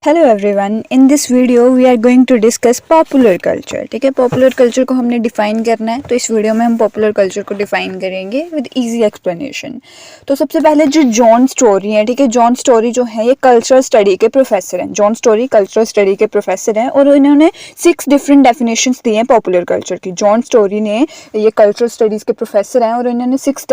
Hello everyone, in this video we are going to discuss popular culture. ठीक है, popular culture को हमने define करना है, तो इस वीडियो में हम पॉपुलर कल्चर को डिफाइन करेंगे विद इजी एक्सप्लेनेशन। तो सबसे पहले जो जॉन स्टोरी है, ठीक है, जॉन स्टोरी जो है ये कल्चरल स्टडी के प्रोफेसर हैं। जॉन स्टोरी कल्चरल स्टडी के प्रोफेसर हैं और इन्होंने 6 डिफरेंट डेफिनेशंस दी हैं पॉपुलर कल्चर की। जॉन स्टोरी ने, ये कल्चरल स्टडीज़ के प्रोफेसर हैं और इन्होंने 6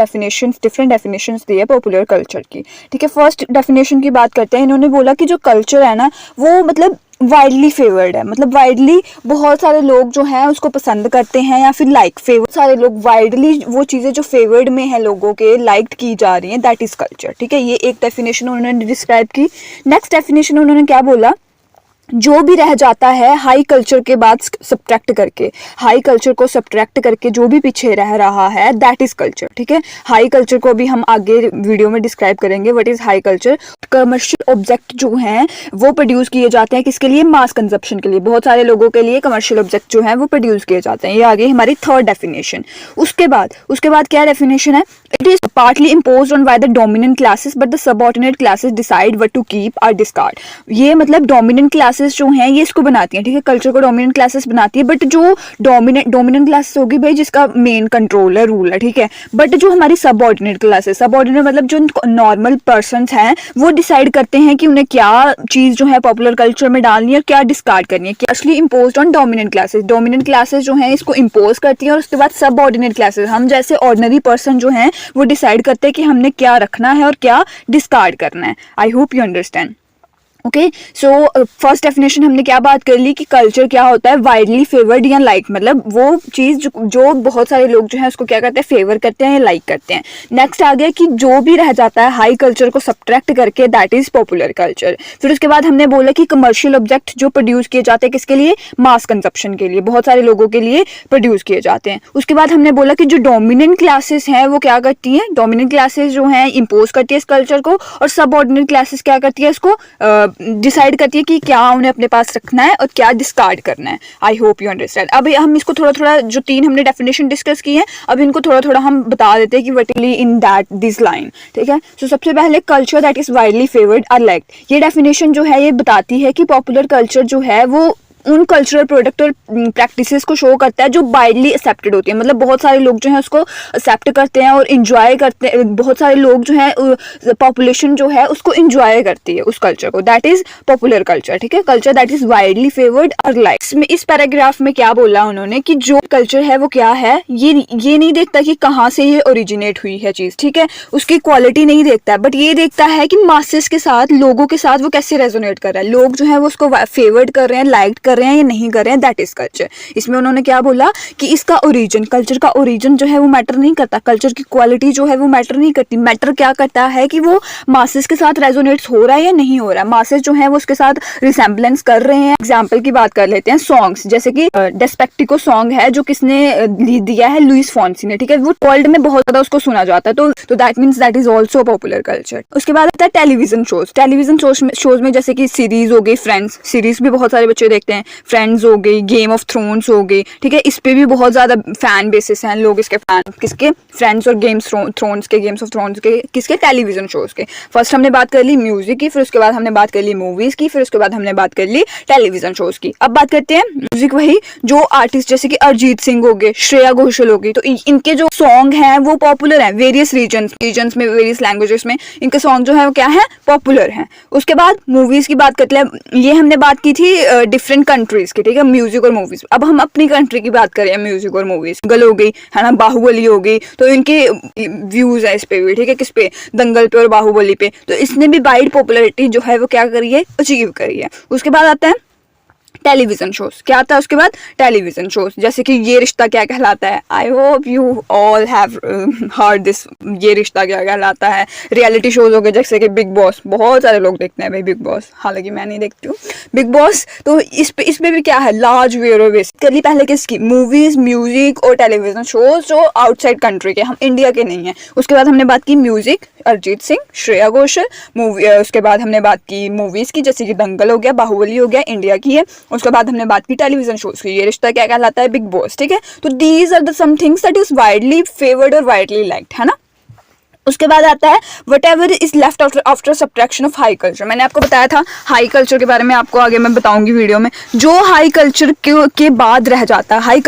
डिफरेंट डेफिनेशंस दी है पॉपुलर कल्चर की। ठीक है, फर्स्ट डेफिनेशन की बात करते हैं। इन्होंने बोला कि जो कल्चर है ना वो मतलब वाइडली फेवर्ड है, मतलब वाइडली बहुत सारे लोग जो हैं उसको पसंद करते हैं या फिर लाइक फेवर सारे लोग वाइडली वो चीज़ें जो फेवर्ड में है लोगों के लाइक की जा रही हैं, दैट इज़ कल्चर। ठीक है, ये एक डेफिनेशन उन्होंने डिस्क्राइब की। नेक्स्ट डेफिनेशन उन्होंने क्या बोला, जो भी रह जाता है हाई कल्चर के बाद सब्ट्रैक्ट करके, हाई कल्चर को सब्ट्रैक्ट करके जो भी पीछे रह रहा है दैट इज कल्चर। ठीक है, हाई कल्चर को भी हम आगे वीडियो में डिस्क्राइब करेंगे what is high culture. Commercial object जो हैं वो प्रोड्यूस किए जाते हैं किसके लिए, मास कंजप्शन के लिए। बहुत सारे लोगों के लिए कमर्शियल ऑब्जेक्ट जो हैं वो प्रोड्यूस किए जाते हैं। ये आगे हमारी थर्ड डेफिनेशन। उसके बाद क्या डेफिनेशन है, it is partly imposed on by the dominant classes but the subordinate classes decide what to keep और डिस्कार्ड। ये मतलब डोमिनेंट क्लासेस जो हैं ये इसको बनाती हैं। ठीक है, कल्चर को डोमिनेंट क्लासेस बनाती है, बट जो डोमिनेंट क्लासेस होगी भाई जिसका मेन कंट्रोल है, रूल है। ठीक है, बट जो हमारी सबऑर्डिनेट क्लासेस, सबऑर्डिनेट मतलब जो नॉर्मल पर्सन्स हैं वो डिसाइड करते हैं कि उन्हें क्या चीज़ जो है पॉपुलर कल्चर में डालनी है और क्या डिस्कार्ड करनी है। Actually imposed on dominant classes, dominant classes जो हैं इसको इम्पोज करती हैं और उसके बाद सबऑर्डिनेट क्लासेस, हम जैसे ऑर्डिनरी पर्सन जो हैं वो डिसाइड करते हैं कि हमने क्या रखना है और क्या डिस्कार्ड करना है। आई hope you understand. Okay, so first definition हमने क्या बात कर ली कि कल्चर क्या होता है, वाइडली फेवर्ड या लाइक, मतलब वो चीज़ जो बहुत सारे लोग जो है उसको क्या करते हैं, फेवर करते हैं या लाइक करते हैं। नेक्स्ट आ गया कि जो भी रह जाता है हाई कल्चर को सब्ट्रैक्ट करके दैट इज पॉपुलर कल्चर। फिर उसके बाद हमने बोला कि कमर्शियल ऑब्जेक्ट जो प्रोड्यूस किए जाते हैं किसके लिए, मास कंजप्शन के लिए, बहुत सारे लोगों के लिए प्रोड्यूस किए जाते हैं। उसके बाद हमने बोला कि जो डोमिनेंट क्लासेस हैं वो क्या करती हैं, डोमिनेंट क्लासेस जो हैं इम्पोज करती है इस कल्चर को और सबऑर्डिनेट क्लासेस क्या करती है, इसको डिसाइड करती है कि क्या उन्हें अपने पास रखना है और क्या डिस्कार्ड करना है। आई होप यू अंडरस्टैंड। अभी हम इसको थोड़ा थोड़ा जो 3 हमने डेफिनेशन डिस्कस की है अब इनको थोड़ा थोड़ा हम बता देते हैं कि vertically in that this line. ठीक है, सो सबसे पहले culture that is widely favoured or liked. ये डेफिनेशन जो है ये बताती है कि पॉपुलर कल्चर जो है वो उन कल्चरल प्रोडक्ट और प्रैक्टिसेस को शो करता है जो वाइडली एक्सेप्टेड होती है, मतलब बहुत सारे लोग जो हैं उसको एक्सेप्ट करते हैं और इंजॉय करते हैं। बहुत सारे लोग जो हैं पॉपुलेशन जो है उसको इंजॉय करती है उस कल्चर को, दैट इज पॉपुलर कल्चर। ठीक है, culture that is widely favoured और लाइक। इस पैराग्राफ में क्या बोला उन्होंने कि जो कल्चर है वो क्या है, ये नहीं देखता कि कहाँ से ये ओरिजिनेट हुई है चीज़। ठीक है, उसकी क्वालिटी नहीं देखता है, बट ये देखता है कि मासेस के साथ, लोगों के साथ वो कैसे रेजोनेट कर रहा है, लोग जो है वो उसको फेवर्ड कर रहे हैं, लाइक कर रहे हैं या नहीं कर रहे हैं, दैट इज कल्चर। इसमें उन्होंने क्या बोला कि इसका ओरिजिन, कल्चर का ओरिजिन जो है वो मैटर नहीं करता, कल्चर की क्वालिटी जो है वो मैटर नहीं करती। मैटर क्या करता है कि वो मासेस के साथ रेजोनेट्स हो रहा है या नहीं हो रहा है, मासेस जो है वो उसके साथ रिसेम्बलेंस कर रहे हैं। एग्जाम्पल की बात कर लेते हैं सॉन्ग्स, जैसे कि डेस्पेक्टिको सॉन्ग है जो किसने दिया है, लुइस फॉन्सी ने। ठीक है, वो वर्ल्ड में बहुत ज्यादा उसको सुना जाता है, तो that means that is also popular culture. उसके बाद आता है टेलीविजन शोज। टेलीविजन शोज में जैसे कि सीरीज हो गई, फ्रेंड्स सीरीज भी बहुत सारे बच्चे देखते हैं, फ्रेंड्स हो गई, गेम ऑफ थ्रोन्स हो गई। ठीक है, इस पे भी बहुत ज़्यादा फैन बेसिस हैं, लोग इसके फैन, किसके, फ्रेंड्स और गेम्स थ्रोन्स के, गेम्स ऑफ थ्रोन्स के, किसके, टेलीविजन शोज के। फर्स्ट हमने बात कर ली म्यूजिक की, फिर उसके बाद हमने बात कर ली मूवीज़ की, फिर उसके बाद हमने बात कर ली टेलीविजन शोज की। अब बात करते हैं म्यूजिक, वही जो आर्टिस्ट जैसे कि अरिजीत सिंह हो गए, श्रेया घोषाल हो गई, तो इनके जो सॉन्ग हैं वो पॉपुलर हैं वेरियस रीजन्स में, वेरियस लैंग्वेजेस में इनके सॉन्ग जो है वो क्या है, पॉपुलर हैं। उसके बाद मूवीज़ की बात करते हैं, ये हमने बात की थी डिफरेंट कंट्रीज़ की। ठीक है, म्यूजिक और मूवीज। अब हम अपनी कंट्री की बात करें, म्यूजिक और मूवीज, दंगल हो गई है ना, बाहुबली हो गई, तो इनके व्यूज है इस पे भी। ठीक है, किस पे, दंगल पे और बाहुबली पे, तो इसने भी वाइड पॉपुलैरिटी जो है वो क्या करी है, अचीव करी है। उसके बाद आता है टेलीविजन शोज। क्या आता है उसके बाद, टेलीविजन शोज, जैसे कि ये रिश्ता क्या कहलाता है। आई hope you all have heard this, ये रिश्ता क्या कहलाता है। रियलिटी शोज हो गए जैसे कि बिग बॉस, बहुत सारे लोग देखते हैं भाई बिग बॉस, हालांकि मैं नहीं देखती हूँ बिग बॉस। तो इसमें भी क्या है, लार्ज वेयर बेसिकली पहले किसकी, मूवीज, म्यूजिक और टेलीविजन शोज जो आउटसाइड कंट्री के, हम इंडिया के नहीं है। उसके बाद हमने बात की म्यूजिक, अरिजीत सिंह, श्रेया घोषाल, मूवी। उसके बाद हमने बात की मूवीज की, जैसे कि दंगल हो गया, बाहुबली हो गया, इंडिया की है। उसके बाद हमने बात की टेलीविजन शोज की, ये रिश्ता क्या कहलाता है, बिग बॉस। ठीक है, तो these are the some things that is widely favoured और वाइडली लाइक्ड, है ना। उसके बाद आता है whatever is left after subtraction of high culture. मैंने आपको बताया था हाई कल्चर के बारे में, आपको आगे मैं बताऊंगी वीडियो में। जो हाई कल्चर के बाद रह जाता है, हाई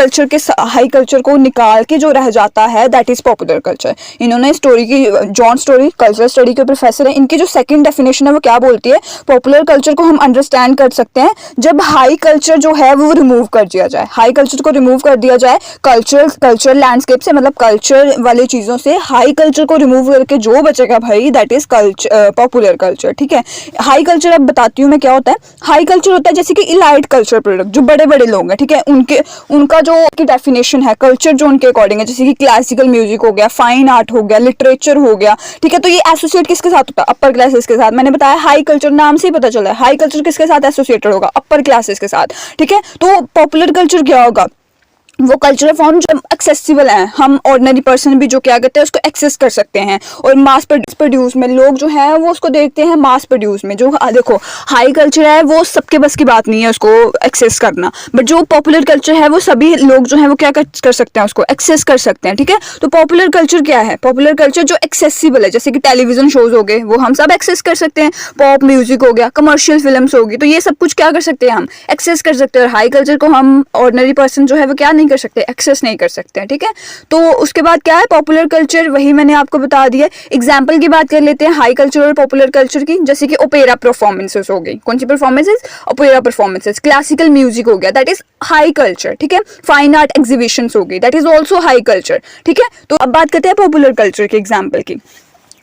कल्चर को निकाल के जो रह जाता है, दैट इज पॉपुलर कल्चर। इन्होंने स्टोरी की, जॉन स्टोरी कल्चरल स्टडी के प्रोफेसर है, इनकी जो सेकंड डेफिनेशन है वो क्या बोलती है, पॉपुलर कल्चर को हम अंडरस्टैंड कर सकते हैं जब हाई कल्चर जो है वो रिमूव कर दिया जाए। हाई कल्चर को रिमूव कर दिया जाए कल्चरल लैंडस्केप से, मतलब कल्चर वाली चीज़ों से हाई कल्चर को रिमूव करके जो बचेगा भाई, दैट इज पॉपुलर कल्चर। ठीक है, हाई कल्चर अब बताती हूँ मैं क्या होता है। हाई कल्चर होता है जैसे कि इलाइट कल्चर प्रोडक्ट, जो बड़े बड़े लोग हैं, ठीक है, उनका जो डेफिनेशन है कल्चर जो उनके अकॉर्डिंग है, जैसे कि क्लासिकल म्यूजिक हो गया, फाइन आर्ट हो गया, लिटरेचर हो गया। ठीक है, तो ये एसोसिएट किसके साथ होता है, अपर क्लासेस के साथ। मैंने बताया हाई कल्चर नाम से ही पता चला है, हाई कल्चर किसके साथ एसोसिएटेड होगा, अपर क्लासेस के साथ। ठीक है, तो पॉपुलर कल्चर क्या होगा, वो कल्चरल फॉर्म जो एक्सेसिबल हैं, हम ऑर्डिनरी पर्सन भी जो क्या करते हैं उसको एक्सेस कर सकते हैं। और मास प्रोड्यूस में लोग जो है वो उसको देखते हैं, मास प्रोड्यूस में जो देखो हाई कल्चर है वो सबके बस की बात नहीं है उसको एक्सेस करना, बट जो पॉपुलर कल्चर है वो सभी लोग जो है वो क्या कर सकते हैं, उसको एक्सेस कर सकते हैं। ठीक है, तो पॉपुलर कल्चर क्या है, पॉपुलर कल्चर जो एक्सेसिबल है, जैसे कि टेलीविजन शोज हो गए वो हम सब एक्सेस कर सकते हैं, पॉप म्यूजिक हो गया, कमर्शियल फिल्म्स होगी, तो ये सब कुछ क्या कर सकते हैं, हम एक्सेस कर सकते हैं। और हाई कल्चर को हम ऑर्डिनरी पर्सन जो है वो क्या नहीं कर सकते, एक्सेस नहीं कर सकते हैं। ठीक है, तो उसके बाद क्या है पॉपुलर कल्चर, वही मैंने आपको बता दिया। एग्जांपल की बात कर लेते हैं हाई कल्चर और पॉपुलर कल्चर की, जैसे कि ओपेरा परफॉर्मेंसेस हो गई। कौन सी performances, opera performances. Classical music हो गया, दैट इज हाई कल्चर। ठीक है, फाइन आर्ट एग्जीबिशंस हो गई, that is also high culture. ठीक है, तो अब बात करते हैं पॉपुलर कल्चर के एग्जाम्पल की।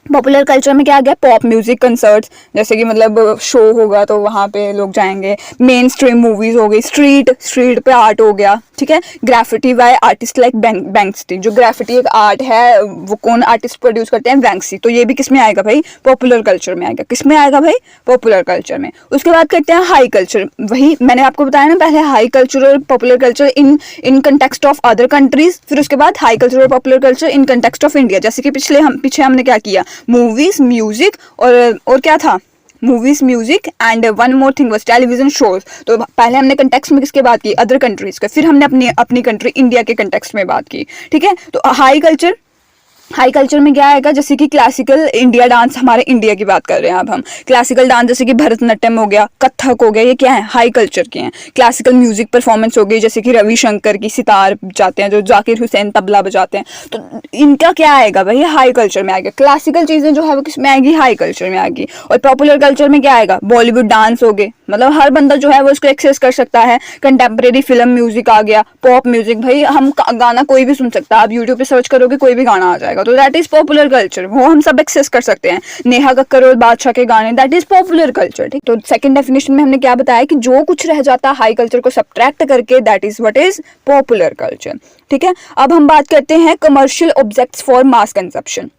पॉपुलर कल्चर में क्या आ गया, पॉप म्यूजिक कंसर्ट्स, जैसे कि मतलब शो होगा तो वहाँ पे लोग जाएंगे। मेन स्ट्रीम मूवीज हो गई, स्ट्रीट पे आर्ट हो गया। ठीक है, graffiti by artist like Banksy, जो ग्राफिटी एक आर्ट है वो कौन आर्टिस्ट प्रोड्यूस करते हैं, बैंक्सी। तो ये भी किस में आएगा भाई, पॉपुलर कल्चर में आएगा। किस में आएगा भाई, पॉपुलर कल्चर में। उसके बाद करते हैं हाई कल्चर, वही मैंने आपको बताया ना पहले, हाई कल्चर और popular culture in context of other countries. फिर उसके बाद हाई कल्चर और popular culture in context of India, जैसे कि पीछे हमने क्या किया, मूवीज, म्यूजिक और क्या था, movies, music and one more thing was television shows. तो पहले हमने कंटेक्स्ट में किसके बात की, अदर कंट्रीज के, फिर हमने अपनी कंट्री इंडिया के कंटेक्स्ट में बात की। ठीक है, तो हाई कल्चर में क्या आएगा, जैसे कि क्लासिकल इंडिया डांस, हमारे इंडिया की बात कर रहे हैं अब हम, क्लासिकल डांस जैसे कि भरतनाट्यम हो गया, कथक हो गया, ये क्या है, हाई कल्चर के हैं। क्लासिकल म्यूजिक परफॉर्मेंस हो गई, जैसे कि रविशंकर की सितार बजाते हैं, जो जाकिर हुसैन तबला बजाते हैं, तो इनका क्या आएगा भाई, हाई कल्चर में आएगा। क्लासिकल चीजें जो है वो किस में आएगी, हाई कल्चर में आएगी। और पॉपुलर कल्चर में क्या आएगा, बॉलीवुड डांस हो गए, मतलब हर बंदा जो है वो इसको एक्सेस कर सकता है। कंटेम्प्रेरी फिल्म म्यूजिक आ गया, पॉप म्यूजिक, भाई हम गाना कोई भी सुन सकता है, आप यूट्यूब पे सर्च करोगे कोई भी गाना आ जाएगा, तो दैट इज पॉपुलर कल्चर, वो हम सब एक्सेस कर सकते हैं। नेहा कक्कर और बादशाह के गाने, दैट इज पॉपुलर कल्चर। ठीक, तो सेकंड डेफिनेशन में हमने क्या बताया कि जो कुछ रह जाता है हाई कल्चर को सब्ट्रैक्ट करके, that is what is popular culture. ठीक है, अब हम बात करते हैं commercial objects for mass consumption,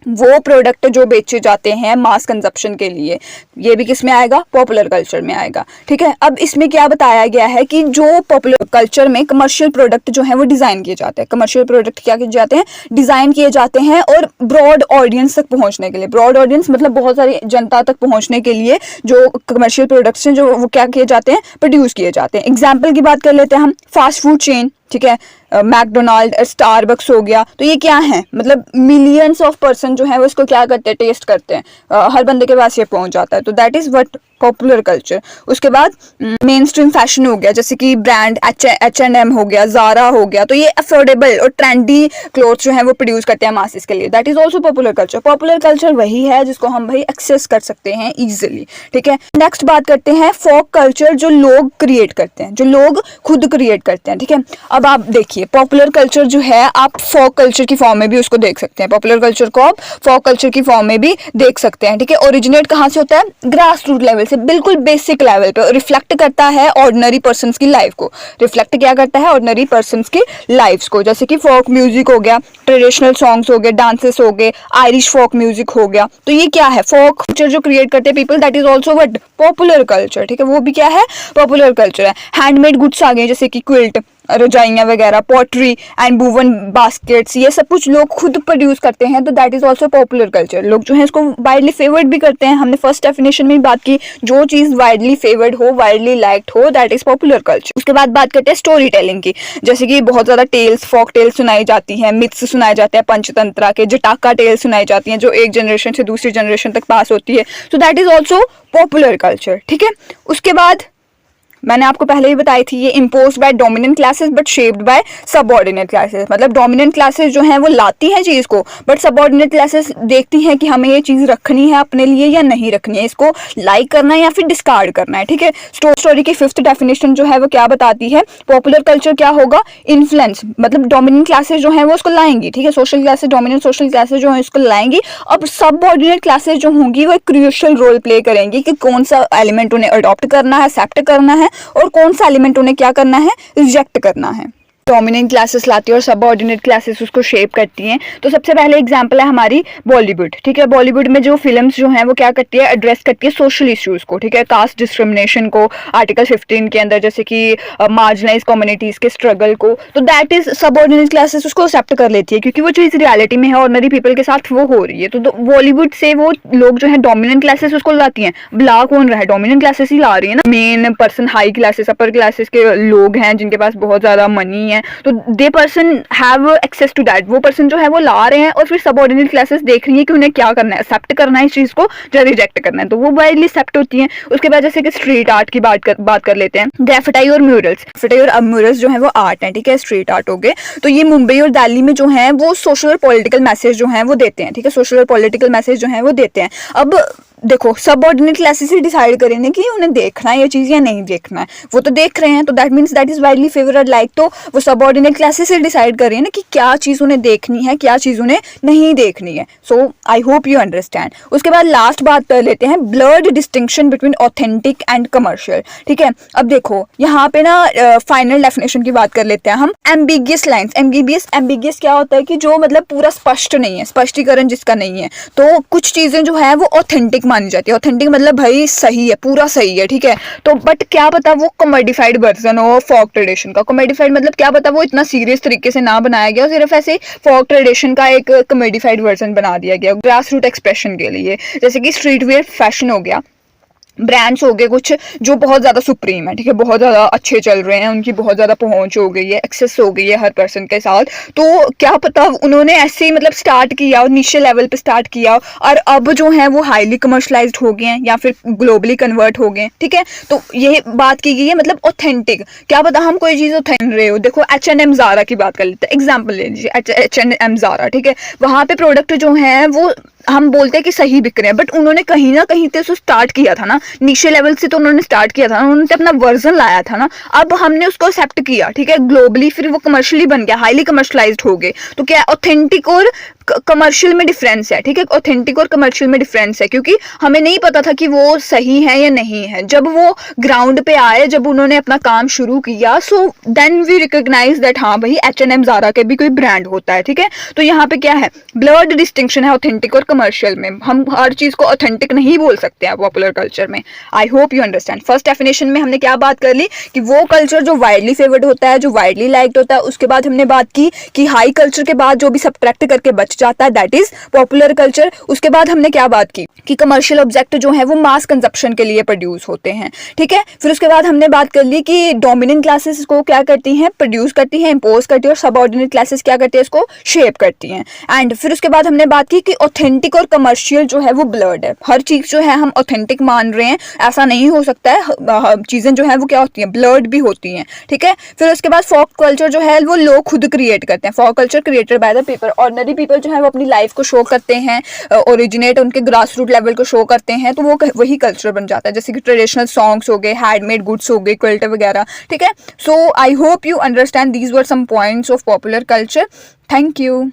वो प्रोडक्ट जो बेचे जाते हैं मास कंजप्शन के लिए, ये भी किस में आएगा, पॉपुलर कल्चर में आएगा। ठीक है, अब इसमें क्या बताया गया है कि जो पॉपुलर कल्चर में कमर्शियल प्रोडक्ट जो है वो डिजाइन किए जाते हैं। कमर्शियल प्रोडक्ट क्या किए जाते हैं, डिजाइन किए जाते हैं, और ब्रॉड ऑडियंस तक पहुंचने के लिए, ब्रॉड ऑडियंस मतलब बहुत सारी जनता तक पहुंचने के लिए जो कमर्शियल प्रोडक्ट्स हैं जो वो क्या किए जाते हैं, प्रोड्यूस किए जाते हैं। एग्जाम्पल की बात कर लेते हैं हम, फास्ट फूड चेन, ठीक है, मैकडोनाल्ड, स्टारबक्स हो गया, तो ये क्या है, मतलब मिलियंस ऑफ पर्सन जो है वो इसको क्या करते हैं, टेस्ट करते हैं, हर बंदे के पास ये पहुंच जाता है, तो that is what popular culture. उसके बाद मेन स्ट्रीम फैशन हो गया, जैसे कि ब्रांड H&M हो गया, ज़ारा हो गया, तो ये अफोर्डेबल और ट्रेंडी क्लोथ जो है वो प्रोड्यूस करते हैं मासेस के लिए, that is also popular culture. Popular culture वही है जिसको हम भाई एक्सेस कर सकते हैं इजीली। ठीक है, नेक्स्ट बात करते हैं फोक कल्चर, जो लोग क्रिएट करते हैं, जो लोग खुद क्रिएट करते हैं। ठीक है, अब आप देखिए पॉपुलर कल्चर जो है आप फोक कल्चर की फॉर्म में भी उसको देख सकते हैं, पॉपुलर कल्चर को आप फोक कल्चर की फॉर्म में भी देख सकते हैं। ठीक है, ओरिजिनेट कहाँ से होता है, ग्रास रूट लेवल से, बिल्कुल बेसिक लेवल पे, रिफ्लेक्ट करता है ऑर्डिनरी पर्सन्स की लाइफ को, रिफ्लेक्ट क्या करता है, ऑर्डिनरी पर्सन्स की लाइफ्स को, जैसे कि फोक म्यूजिक हो गया, ट्रेडिशनल सॉन्ग्स हो गए, डांसेस हो गए, आयरिश फोक म्यूजिक हो गया, तो ये क्या है, फोक कल्चर जो क्रिएट करते हैं people, that is also what, popular culture. ठीक है, वो भी क्या है, पॉपुलर कल्चर है। हैंडमेड गुड्स आ गए, जैसे कि क्विल्ट, रजाइयाँ वगैरह, पॉटरी एंड वूवन बास्केट्स, ये सब कुछ लोग खुद प्रोड्यूस करते हैं, तो that is also popular culture. लोग जो है इसको वाइडली फेवर्ड भी करते हैं। हमने फर्स्ट डेफिनेशन में बात की, जो चीज़ वाइडली फेवर्ड हो, वाइडली लाइक्ड हो, दैट इज पॉपुलर कल्चर। उसके बाद बात करते हैं स्टोरी टेलिंग की, जैसे कि बहुत ज़्यादा टेल्स, फॉक टेल्स सुनाई जाती हैं, मिथ्स सुनाए जाते हैं, पंचतंत्रा के, जटाका टेल्स सुनाई जाती हैं जो एक जनरेशन से दूसरी जनरेशन तक पास होती है, तो that is also popular culture. ठीक है, उसके बाद मैंने आपको पहले ही बताई थी, ये impose by dominant classes but shaped by subordinate classes. मतलब डोमिनेंट क्लासेस जो हैं वो लाती हैं चीज़ को, बट सबऑर्डिनेट क्लासेस देखती हैं कि हमें ये चीज़ रखनी है अपने लिए या नहीं रखनी है, इसको लाइक करना है या फिर डिस्कार्ड करना है। ठीक है, स्टोरी की फिफ्थ डेफिनेशन जो है वो क्या बताती है, पॉपुलर कल्चर क्या होगा, इन्फ्लुएंस, मतलब डोमिनेंट क्लासेस जो हैं वो उसको लाएंगी। ठीक है, social classes, dominant social classes जो है इसको लाएंगी। अब सबऑर्डिनेट क्लासेस जो होंगी वो एक क्रूशियल रोल प्ले करेंगी कि कौन सा एलिमेंट उन्हें अडॉप्ट करना है, एक्सेप्ट करना है, और कौन सा एलिमेंट उन्हें क्या करना है, रिजेक्ट करना है। डोमिनेंट क्लासेस लाती है और सबऑर्डिनेट क्लासेस उसको शेप करती हैं। तो सबसे पहले एग्जांपल है हमारी बॉलीवुड। ठीक है, बॉलीवुड में जो फिल्म्स जो हैं वो क्या करती है, एड्रेस करती है सोशल इश्यूज को। ठीक है, कास्ट डिस्क्रिमिनेशन को, आर्टिकल 15 के अंदर, जैसे कि मार्जिनाइज कम्युनिटीज के स्ट्रगल को, तो दैट इज सबऑर्डिनेट क्लासेस उसको एक्सेप्ट कर लेती है क्योंकि वो चीज़ रियलिटी में है, ऑर्डिनरी पीपल के साथ वो हो रही है। तो बॉलीवुड से वो लोग जो है डोमिनेंट क्लासेस उसको लाती हैं। ला कौन रहा है, डोमिनेंट क्लासेस ही ला रही है ना। Main person high classes, upper classes के लोग हैं जिनके पास बहुत ज़्यादा मनी है, तो they person have access to that, वो पर्सन जो है वो ला रहे हैं, और फिर सबऑर्डिनेट क्लासेस देख रही है कि उन्हें क्या करना है, एक्सेप्ट करना है इस चीज को या रिजेक्ट करना है, तो वो वाइडली एक्सेप्ट होती हैं। उसके बाद जैसे कि स्ट्रीट आर्ट की बात कर लेते हैं, ग्राफिटी और म्यूरल्स। ग्राफिटी और म्यूरल्स जो है वो आर्ट है। ठीक है, स्ट्रीट आर्ट हो गए, तो ये मुंबई और दिल्ली में जो है वो सोशल और पॉलिटिकल मैसेज जो है वो देते हैं। ठीक है, सोशल और पॉलिटिकल मैसेज जो है वो देते हैं। अब देखो, सबऑर्डिनेट क्लासेस ही डिसाइड करेंगे कि उन्हें देखना है ये चीज़ या नहीं देखना है, वो तो देख रहे हैं, तो that means that is widely favourite like, तो वो सबऑर्डिनेट क्लासेस ही डिसाइड कर रही है ना कि क्या चीज़ उन्हें देखनी है, क्या चीज़ उन्हें नहीं देखनी है। So I hope you understand. उसके बाद लास्ट बात कर लेते हैं, blurred distinction between authentic and commercial. ठीक है, अब देखो यहाँ पे ना फाइनल डेफिनेशन की बात कर लेते हैं हम, एम्बिगियस लाइन्स। एम्बिगियस क्या होता है कि जो मतलब पूरा स्पष्ट नहीं है, स्पष्टीकरण जिसका नहीं है, तो कुछ चीज़ें जो है वो ऑथेंटिक मानी जाती है। ऑथेंटिक मतलब भाई सही है, पूरा सही है। ठीक है, तो बट क्या पता वो कॉमेडिफाइड वर्जन हो फोक ट्रेडिशन का। कॉमेडिफाइड मतलब क्या पता वो इतना सीरियस तरीके से ना बनाया गया, सिर्फ ऐसे फोक ट्रेडिशन का एक कॉमेडिफाइड वर्जन बना दिया गया ग्रास रूट एक्सप्रेशन के लिए। जैसे कि स्ट्रीट वेयर फैशन हो गया, ब्रांड्स हो गए कुछ जो बहुत ज़्यादा सुप्रीम है। ठीक है, बहुत ज़्यादा अच्छे चल रहे हैं, उनकी बहुत ज़्यादा पहुंच हो गई है, एक्सेस हो गई है हर पर्सन के साथ, तो क्या पता उन्होंने ऐसे ही मतलब स्टार्ट किया और नीचे लेवल पे स्टार्ट किया और अब जो है वो हाईली कमर्शलाइज्ड हो गए हैं या फिर ग्लोबली कन्वर्ट हो गए हैं। ठीक है, तो ये बात की गई है मतलब ऑथेंटिक। क्या पता हम कोई चीज़ ऑथेंटिक रहे हो। देखो H&M ज़ारा की बात कर लेते हैं, एग्जाम्पल ले लीजिए H&M ज़ारा। ठीक है, वहाँ पे प्रोडक्ट जो है वो हम बोलते हैं कि सही बिक रहे हैं, बट उन्होंने कहीं ना कहीं से स्टार्ट किया था ना, नीचे लेवल से तो उन्होंने स्टार्ट किया था ना, उन्होंने अपना वर्जन लाया था ना, अब हमने उसको एक्सेप्ट किया। ठीक है, ग्लोबली फिर वो कमर्शियली बन गया, हाईली कमर्शलाइज्ड हो गए। तो क्या ऑथेंटिक और कमर्शियल में डिफरेंस है। ठीक है, ऑथेंटिक और कमर्शियल में डिफरेंस है, क्योंकि हमें नहीं पता था कि वो सही है या नहीं है। जब वो ग्राउंड पे आए, जब उन्होंने अपना काम शुरू किया, so then we recognise that हाँ भाई H&M ज़ारा के भी कोई ब्रांड होता है। ठीक है, तो यहाँ पे क्या है, ब्लर्ड डिस्टिंक्शन है ऑथेंटिक और कमर्शियल में। हम हर चीज को ऑथेंटिक नहीं बोल सकते हैं पॉपुलर कल्चर में। आई hope you understand. First definition में हमने क्या बात कर ली कि वो कल्चर जो वाइडली फेवर्ड होता है, जो वाइडली लाइक्ड होता है। उसके बाद हमने बात की कि हाई कल्चर के बाद जो भी सब्ट्रैक्ट करके बच जाता है दैट इज पॉपुलर कल्चर। उसके बाद हमने क्या बात की कि कमर्शियल ऑब्जेक्ट जो है वो मास कंजप्शन के लिए प्रोड्यूस होते हैं। ठीक है, फिर उसके बाद हमने बात कर ली कि डोमिनेंट क्लासेस को क्या करती हैं, प्रोड्यूस करती हैं, इंपोज करती है, और सबऑर्डिनेट क्लासेस क्या करती है, इसको शेप करती हैं। एंड फिर उसके बाद हमने बात की कि ऑथेंटिक और कमर्शियल जो है वो ब्लर्ड है। हर चीज जो है हम ऑथेंटिक मान रहे हैं, ऐसा नहीं हो सकता है। चीजें जो है वो क्या होती हैं, ब्लर्ड भी होती हैं। ठीक है, फिर उसके बाद फोक कल्चर जो है वो लोग खुद क्रिएट करते हैं। Folk culture created by the people. Ordinary people जो है वो अपनी लाइफ को शो करते हैं, ओरिजिनेट उनके ग्रास रूट लेवल को शो करते हैं, तो वो वही कल्चर बन जाता है। जैसे कि ट्रेडिशनल सॉन्ग्स हो गए, हैंडमेड गुड्स हो गए, क्विल्ट वगैरह। ठीक है, so I hope you understand these were some points of popular culture. Thank you.